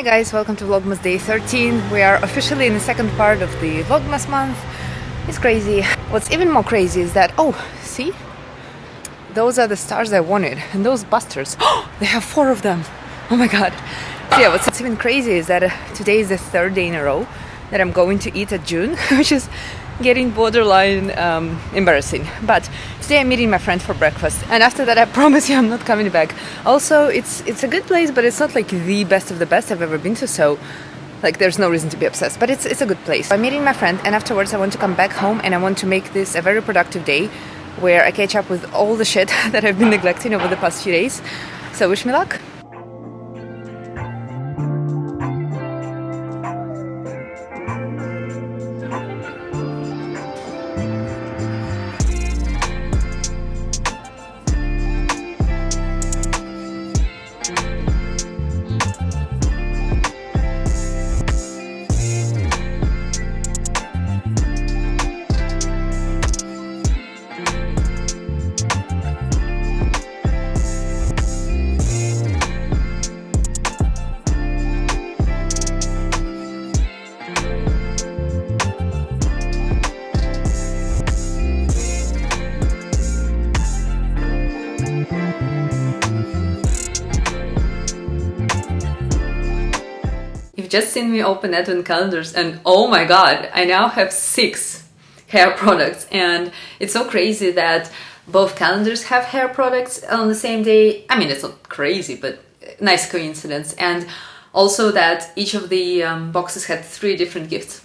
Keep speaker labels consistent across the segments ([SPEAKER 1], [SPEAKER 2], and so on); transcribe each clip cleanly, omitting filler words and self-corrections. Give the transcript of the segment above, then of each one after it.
[SPEAKER 1] guys, welcome to Vlogmas Day 13. We are officially in the second part of the Vlogmas month. It's crazy. What's even more crazy is that, oh, see? Those are the stars I wanted. And those busters, oh, they have 4 of them. Oh my god. So yeah, what's even crazy is that today is the 3rd day in a row that I'm going to eat at June, which is getting borderline embarrassing. But today I'm meeting my friend for breakfast, and after that I promise you I'm not coming back. Also, it's a good place, but it's not like the best of the best I've ever been to, so like there's no reason to be obsessed, but it's a good place. I'm meeting my friend, and afterwards I want to come back home and I want to make this a very productive day where I catch up with all the shit that I've been neglecting over the past few days. So wish me luck. You've just seen me open advent calendars and oh my god, I now have 6 hair products, and it's so crazy that both calendars have hair products on the same day. I mean, it's not crazy, but nice coincidence. And also that each of the boxes had 3 different gifts.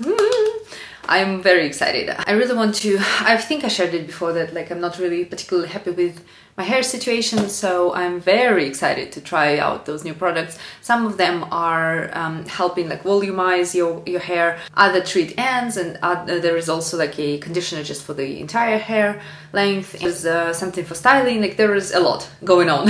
[SPEAKER 1] I'm very excited. I really want to, I think I shared it before that like I'm not really particularly happy with my hair situation, so I'm very excited to try out those new products. Some of them are helping like volumize your hair, other treat ends, and there is also like a conditioner just for the entire hair length. There's something for styling, like there is a lot going on.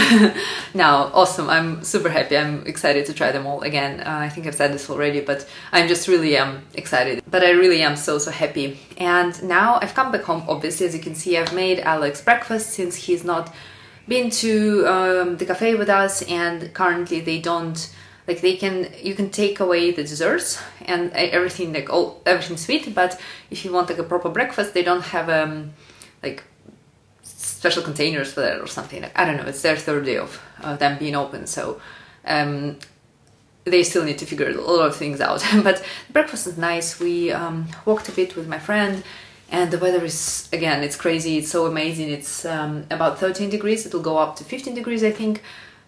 [SPEAKER 1] Now, awesome, I'm super happy, I'm excited to try them all again. I think I've said this already, but I'm just really excited. But I really am so happy. And now I've come back home, obviously, as you can see. I've made Alex breakfast since he's not been to the cafe with us, and currently they don't, like you can take away the desserts and everything, like everything sweet, but if you want like a proper breakfast, they don't have like special containers for that or something. Like, I don't know, it's their 3rd day of them being open, so they still need to figure a lot of things out. But the breakfast is nice. We walked a bit with my friend, and the weather is, again, it's crazy, it's so amazing. It's about 13 degrees, it'll go up to 15 degrees I think,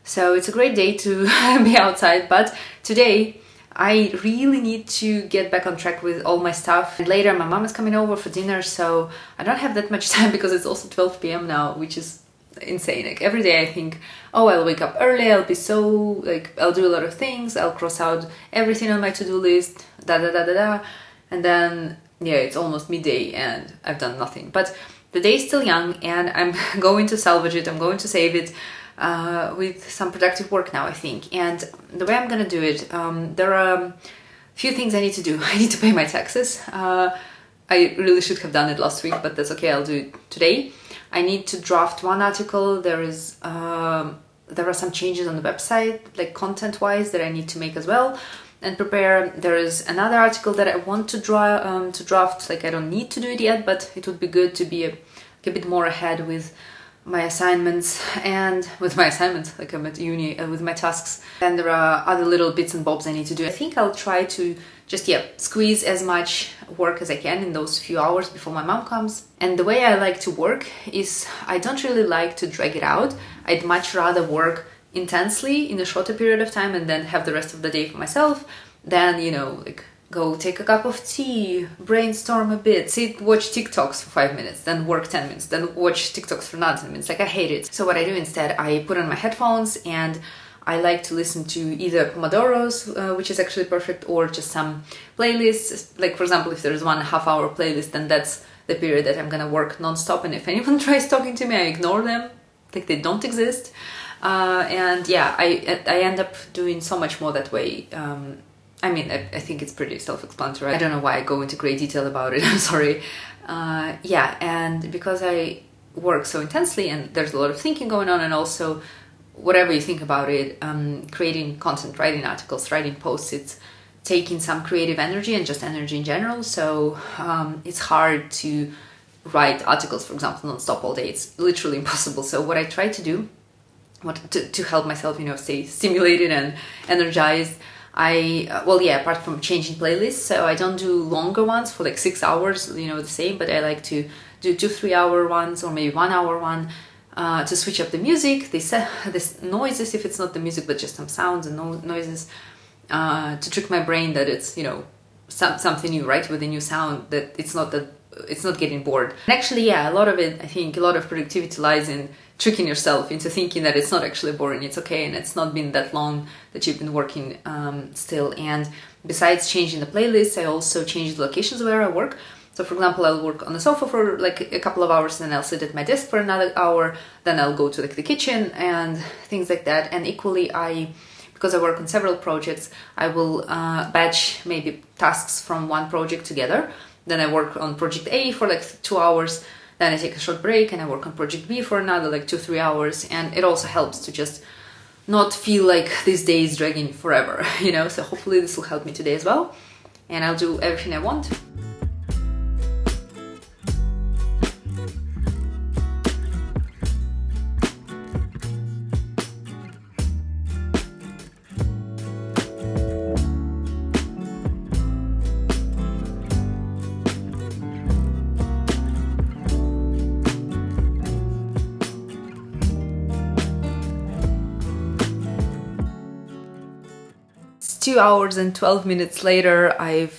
[SPEAKER 1] so it's a great day to be outside. But today I really need to get back on track with all my stuff. And later my mom is coming over for dinner, so I don't have that much time because it's also 12 p.m. now, which is insane. Like every day I think, oh, I'll wake up early, I'll be so like, I'll do a lot of things, I'll cross out everything on my to-do list, and then yeah, it's almost midday and I've done nothing. But the day is still young, and I'm going to salvage it, I'm going to save it with some productive work now, I think. And the way I'm gonna do it, there are a few things I need to do. I need to pay my taxes. I really should have done it last week, but that's okay, I'll do it today. I need to draft one article. There are some changes on the website, like content-wise, that I need to make as well and prepare. There is another article that I want to draft. Like I don't need to do it yet, but it would be good to be a bit more ahead with my assignments, like I'm at uni with my tasks. And there are other little bits and bobs I need to do. I think I'll try to just squeeze as much work as I can in those few hours before my mom comes. And the way I like to work is I don't really like to drag it out. I'd much rather work intensely in a shorter period of time and then have the rest of the day for myself than, you know, like go take a cup of tea, brainstorm a bit, sit, watch TikToks for 5 minutes, then work 10 minutes, then watch TikToks for another 10 minutes. Like I hate it. So what I do instead, I put on my headphones and I like to listen to either Pomodoros, which is actually perfect, or just some playlists. Like for example, if there's 1.5 hour playlist, then that's the period that I'm gonna work non-stop, and if anyone tries talking to me, I ignore them, like they don't exist. And yeah, I end up doing so much more that way. I mean, I think it's pretty self-explanatory. I don't know why I go into great detail about it, I'm sorry. Yeah, and because I work so intensely and there's a lot of thinking going on, and also whatever you think about it, creating content, writing articles, writing posts, it's taking some creative energy and just energy in general. So it's hard to write articles, for example, non-stop all day. It's literally impossible. So what I try to do, to help myself, stay stimulated and energized, apart from changing playlists, so I don't do longer ones for like 6 hours, the same, but I like to do 2-3 hour ones, or maybe 1 hour one, to switch up the music, this noises, if it's not the music, but just some sounds and noises, to trick my brain that it's, something new, right, with a new sound, that it's not getting bored. And actually, a lot of it, I think a lot of productivity lies in tricking yourself into thinking that it's not actually boring, it's okay, and it's not been that long that you've been working still. And besides changing the playlist, I also change the locations where I work. So for example, I'll work on the sofa for like a couple of hours, then I'll sit at my desk for another hour, then I'll go to like the kitchen and things like that. And equally, because I work on several projects, I will batch maybe tasks from one project together. Then I work on project A for like 2 hours, then I take a short break and I work on project B for another like 2-3 hours. And it also helps to just not feel like this day is dragging forever, so hopefully this will help me today as well. And I'll do everything I want. It's 2 hours and 12 minutes later. I've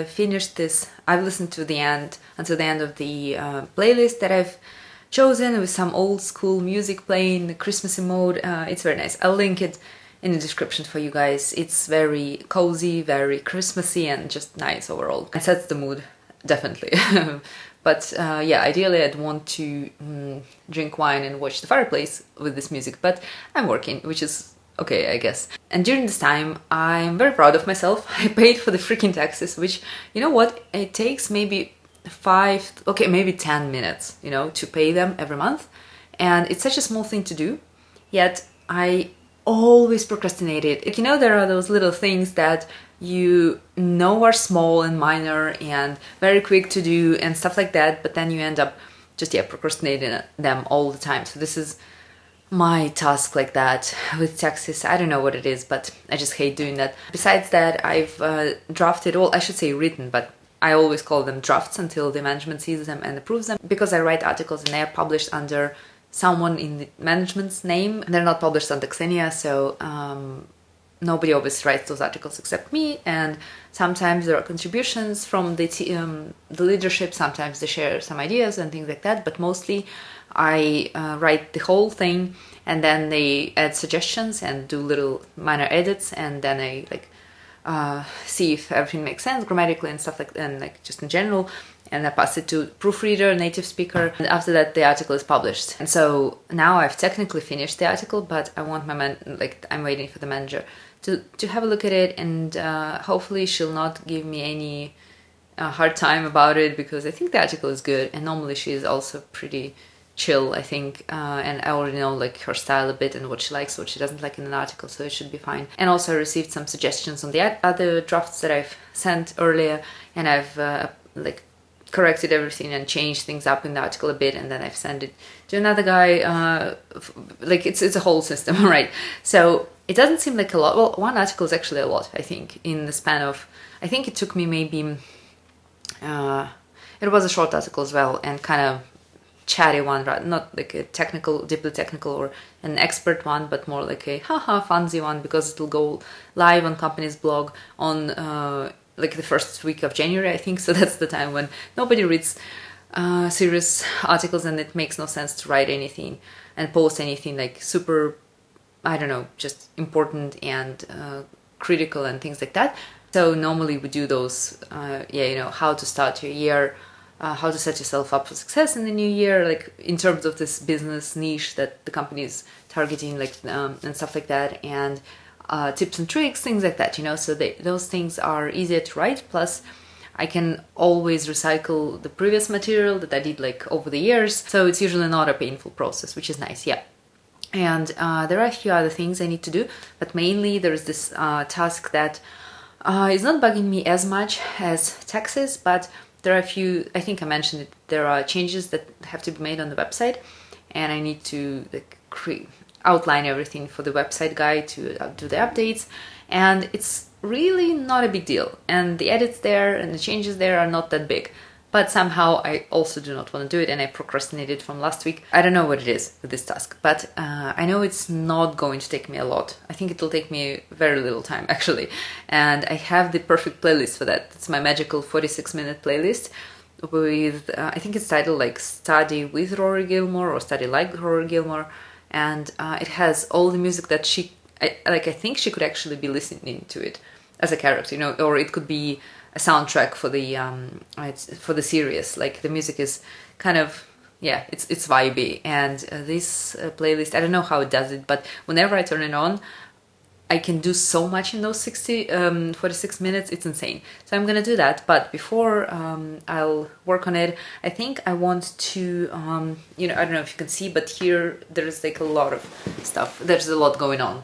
[SPEAKER 1] finished this. I've listened to the end until the end of the playlist that I've chosen, with some old school music playing, the Christmassy mode. It's very nice. I'll link it in the description for you guys. It's very cozy, very Christmassy, and just nice overall. It sets the mood, definitely. But ideally I'd want to drink wine and watch the fireplace with this music, but I'm working, which is okay, I guess. And during this time, I'm very proud of myself. I paid for the freaking taxes, which, you know what, it takes maybe 10 minutes, to pay them every month. And it's such a small thing to do, yet I always procrastinate it. There are those little things that are small and minor and very quick to do and stuff like that, but then you end up just procrastinating them all the time. So this is my task like that with taxes. I don't know what it is, but I just hate doing that. Besides that, I've drafted, I should say written, but I always call them drafts until the management sees them and approves them, because I write articles and they are published under someone in the management's name. They're not published under Xenia, so nobody always writes those articles except me. And sometimes there are contributions from the leadership, sometimes they share some ideas and things like that, but mostly I write the whole thing, and then they add suggestions and do little minor edits, and then I see if everything makes sense grammatically and stuff like that, and just in general, and I pass it to proofreader, native speaker, and after that the article is published. And so now I've technically finished the article, but I want I'm waiting for the manager to have a look at it, and hopefully she'll not give me any hard time about it, because I think the article is good, and normally she is also pretty chill, I think, and I already know her style a bit and what she likes, what she doesn't like in an article, so it should be fine. And also I received some suggestions on the other drafts that I've sent earlier, and I've corrected everything and changed things up in the article a bit, and then I've sent it to another guy. It's a whole system, right? So it doesn't seem like a lot. Well, one article is actually a lot, I think, in the span of, I think it took me maybe, it was a short article as well, and kind of chatty one, right? Not like a technical, deeply technical or an expert one, but more like a funsy one, because it'll go live on company's blog on the first week of January, I think. So that's the time when nobody reads serious articles, and it makes no sense to write anything and post anything super, I don't know, just important and critical and things like that. So normally we do those, how to start your year, how to set yourself up for success in the new year, in terms of this business niche that the company is targeting, and stuff like that, and tips and tricks, things like that, so those things are easier to write. Plus I can always recycle the previous material that I did over the years, so it's usually not a painful process, which is nice. And there are a few other things I need to do, but mainly there's this task that is not bugging me as much as taxes, but there are a few, I think I mentioned it, there are changes that have to be made on the website, and I need to like outline everything for the website guy to do the updates, and it's really not a big deal, and the edits there and the changes there are not that big. But somehow I also do not want to do it, and I procrastinated from last week. I don't know what it is with this task, but I know it's not going to take me a lot. I think it will take me very little time, actually. And I have the perfect playlist for that. It's my magical 46-minute playlist with, I think it's titled like Study with Rory Gilmore or Study Like Rory Gilmore. And it has all the music that I think she could actually be listening to it as a character, you know, or it could be a soundtrack for the series. Like the music is kind of, yeah, it's vibey, and this playlist, I don't know how it does it, but whenever I turn it on, I can do so much in those 46 minutes. It's insane. So I'm gonna do that, but before I'll work on it, I think I want to you know, I don't know if you can see, but here there's like a lot of stuff. There's a lot going on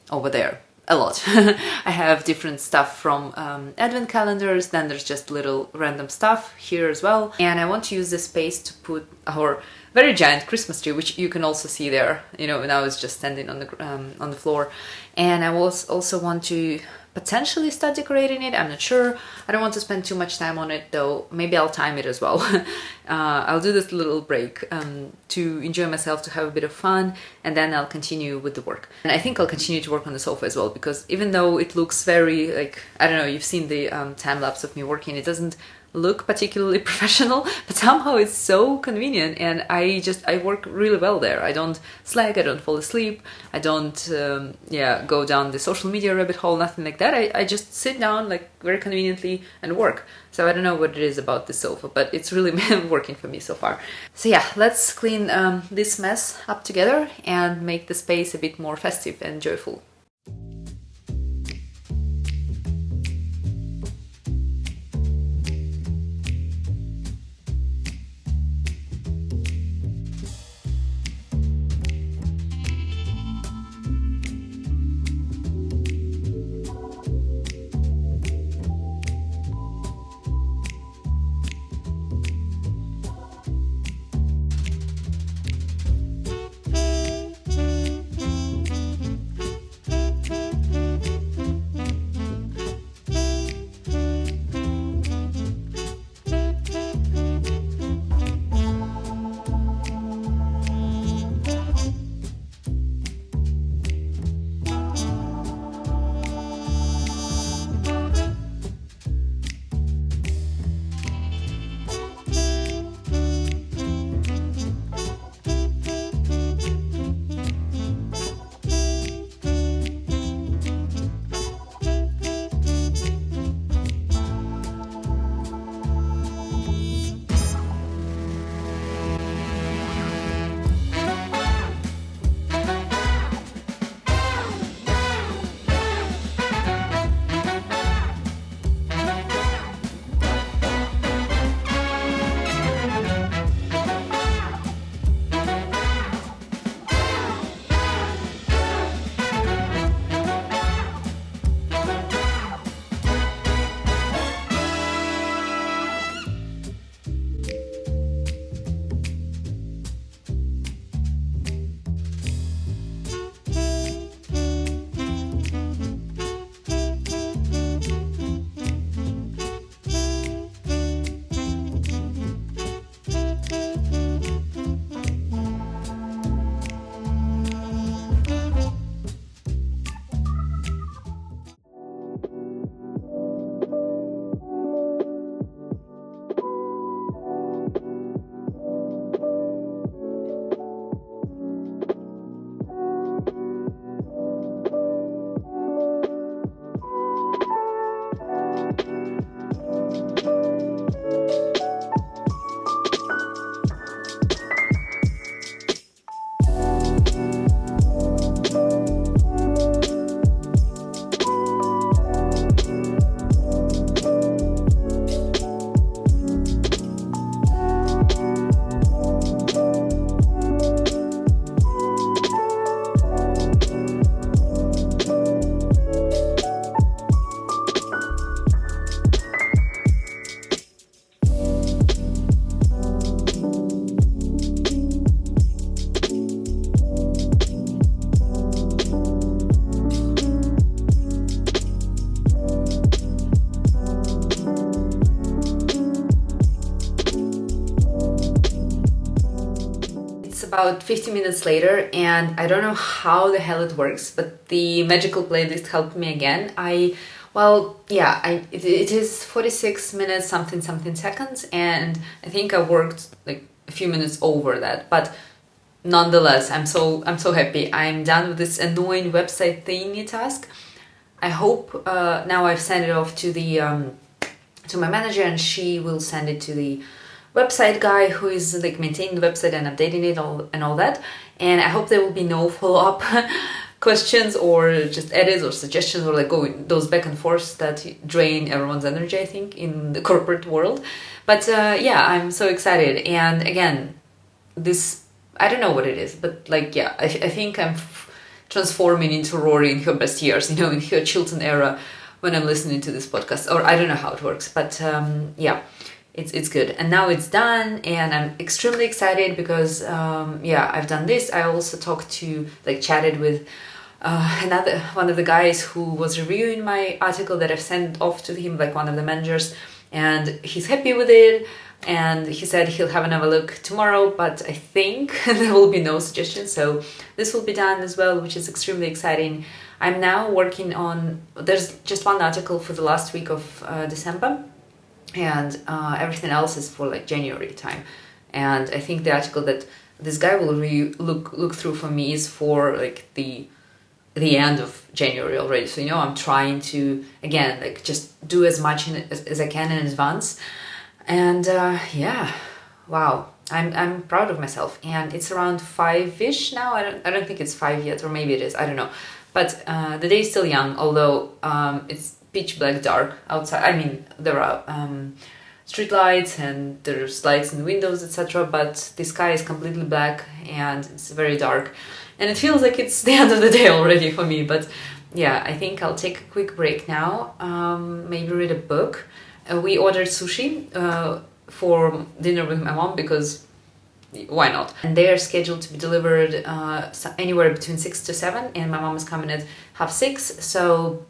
[SPEAKER 1] over there. A lot. I have different stuff from advent calendars, then there's just little random stuff here as well. And I want to use this space to put our very giant Christmas tree, which you can also see there, you know, now it's just standing on the floor. And I also want to potentially start decorating it. I'm not sure. I don't want to spend too much time on it though. Maybe I'll time it as well. I'll do this little break to enjoy myself, to have a bit of fun, and then I'll continue with the work. And I think I'll continue to work on the sofa as well, because even though it looks very, like, I don't know, you've seen the time lapse of me working, it doesn't look particularly professional, but somehow it's so convenient, and I work really well there. I don't slack, I don't fall asleep, I don't go down the social media rabbit hole, nothing like that. I just sit down like very conveniently and work. So I don't know what it is about this sofa, but it's really working for me so far. So yeah, let's clean this mess up together and make the space a bit more festive and joyful. about 50 minutes later, and I don't know how the hell it works, but the magical playlist helped me again. It is 46 minutes something seconds, and I think I worked like a few minutes over that, but nonetheless, I'm so happy. I'm done with this annoying website thingy task. I hope now I've sent it off to the to my manager, and she will send it to the website guy who is like maintaining the website and updating it and all that. And I hope there will be no follow-up questions or just edits or suggestions or like going those back and forths that drain everyone's energy, I think, in the corporate world. But yeah, I'm so excited. And again, this, I don't know what it is, but like, yeah, I think I'm transforming into Rory in her best years, you know, in her Chilton era when I'm listening to this podcast. Or I don't know how it works, but yeah, it's good. And now it's done, and I'm extremely excited because yeah, I've done this. I also chatted with one of the guys who was reviewing my article that I've sent off to him, like one of the managers, and he's happy with it. And he said he'll have another look tomorrow, but I think there will be no suggestions, so this will be done as well, which is extremely exciting. I'm now working on, there's just one article for the last week of December, and everything else is for like January time. And I think the article that this guy will look through for me is for like the end of January already. So, you know, I'm trying to, again, like just do as much as I can in advance. And yeah, wow, I'm proud of myself. And it's around 5-ish now. I don't think it's 5 yet, or maybe it is, I don't know. But the day is still young, although it's pitch black dark outside. I mean, there are street lights and there's lights in the windows, etc. But the sky is completely black and it's very dark. And it feels like it's the end of the day already for me. But yeah, I think I'll take a quick break now, maybe read a book. We ordered sushi for dinner with my mom because why not? And they are scheduled to be delivered anywhere between 6 to 7, and my mom is coming at 5:30. So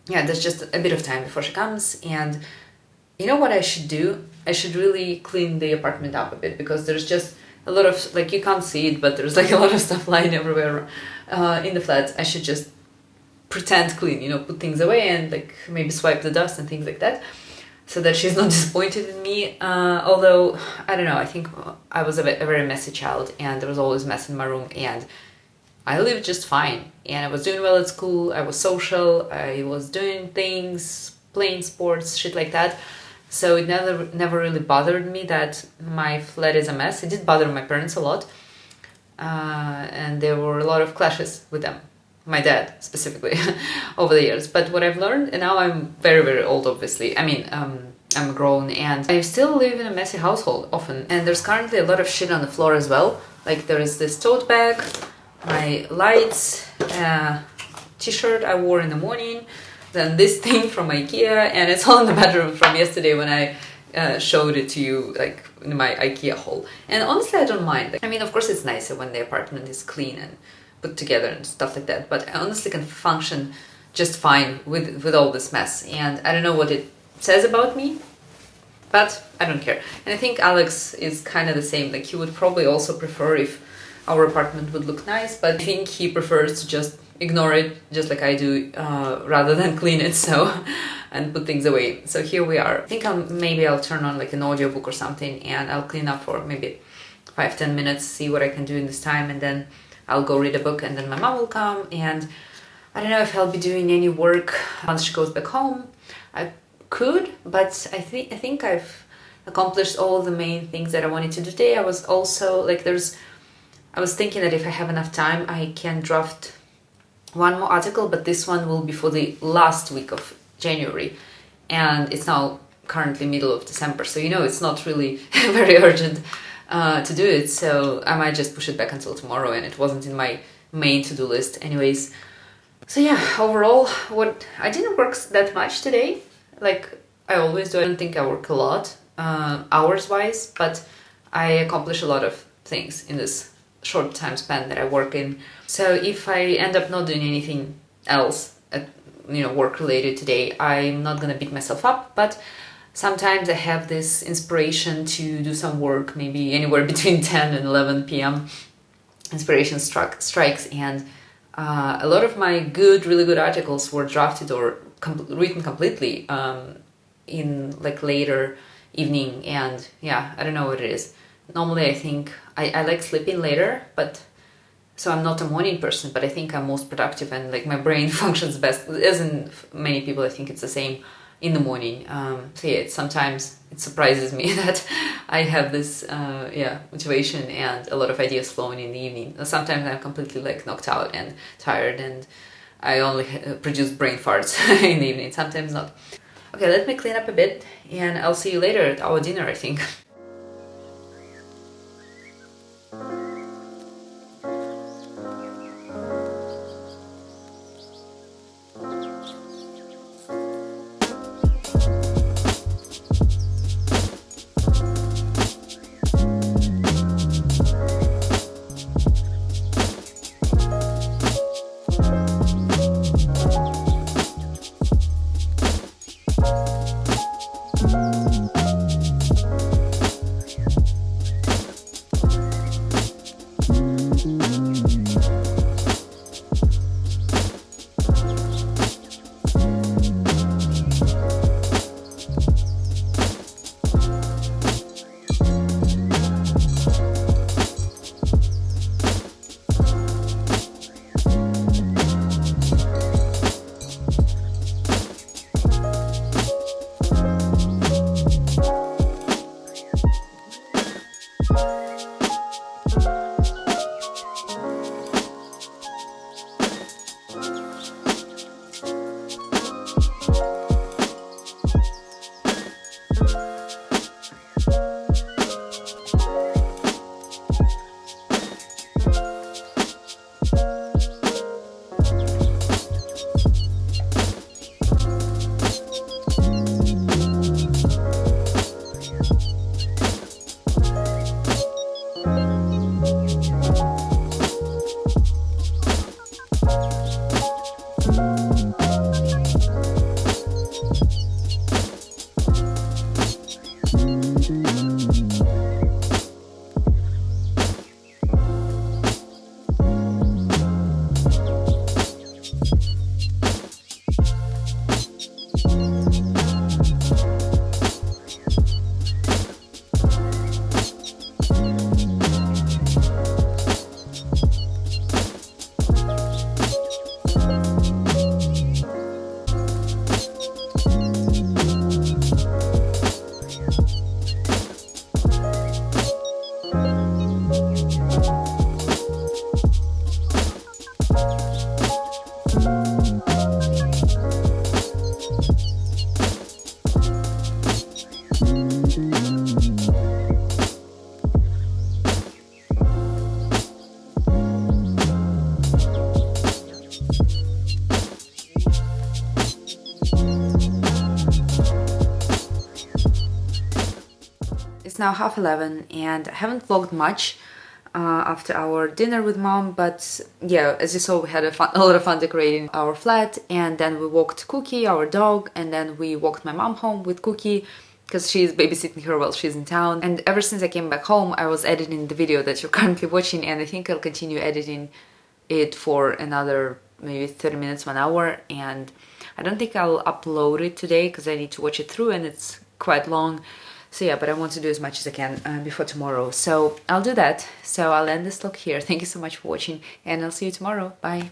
[SPEAKER 1] yeah, there's just a bit of time before she comes. And you know what I should do? I should really clean the apartment up a bit, because there's just a lot of, like, you can't see it, but there's like a lot of stuff lying everywhere in the flat. I should just pretend clean, you know, put things away and like maybe swipe the dust and things like that, so that she's not disappointed in me. Although, I don't know, I think I was a very messy child, and there was always mess in my room, and I lived just fine. And I was doing well at school, I was social, I was doing things, playing sports, shit like that. So it never really bothered me that my flat is a mess. It did bother my parents a lot. And there were a lot of clashes with them. My dad, specifically, over the years. But what I've learned, and now I'm very, very old, obviously. I mean, I'm grown, and I still live in a messy household, often. And there's currently a lot of shit on the floor as well. Like, there is this tote bag, my lights, t-shirt I wore in the morning, then this thing from IKEA, and it's all in the bedroom from yesterday when I showed it to you, like, in my IKEA haul. And honestly, I don't mind. I mean, of course, it's nicer when the apartment is clean and put together and stuff like that, but I honestly can function just fine with all this mess. And I don't know what it says about me, but I don't care. And I think Alex is kind of the same. Like, he would probably also prefer if our apartment would look nice, but I think he prefers to just ignore it, just like I do, rather than clean it, so, and put things away. So here we are. I think maybe I'll turn on like an audiobook or something, and I'll clean up for maybe 5-10 minutes, see what I can do in this time, and then I'll go read a book, and then my mom will come. And I don't know if I'll be doing any work once she goes back home. I could, but I think I've accomplished all the main things that I wanted to do today. I was also like, I was thinking that if I have enough time, I can draft one more article, but this one will be for the last week of January, and it's now currently middle of December, so you know it's not really very urgent to do it, so I might just push it back until tomorrow, and it wasn't in my main to-do list anyways. So yeah, overall, I didn't work that much today, like I always do. I don't think I work a lot hours-wise, but I accomplish a lot of things in this short time span that I work in. So if I end up not doing anything else, work related today, I'm not gonna beat myself up, but sometimes I have this inspiration to do some work, maybe anywhere between 10 and 11 p.m. inspiration strikes, and a lot of my really good articles were drafted or written completely in like later evening. And yeah, I don't know what it is. Normally I think I like sleeping later, but so I'm not a morning person, but I think I'm most productive and like my brain functions best, as in many people I think it's the same, in the morning. So yeah, sometimes it surprises me that I have this motivation and a lot of ideas flowing in the evening. Sometimes I'm completely like knocked out and tired, and I only produce brain farts in the evening, sometimes not. Okay, let me clean up a bit and I'll see you later at our dinner, I think. Now 11:30 and I haven't vlogged much after our dinner with mom, but yeah, as you saw, we had a lot of fun decorating our flat, and then we walked Cookie, our dog, and then we walked my mom home with Cookie because she's babysitting her while she's in town. And ever since I came back home, I was editing the video that you're currently watching, and I think I'll continue editing it for another maybe 30 minutes, 1 hour, and I don't think I'll upload it today because I need to watch it through and it's quite long. So yeah, but I want to do as much as I can before tomorrow. So I'll do that. So I'll end this vlog here. Thank you so much for watching, and I'll see you tomorrow. Bye.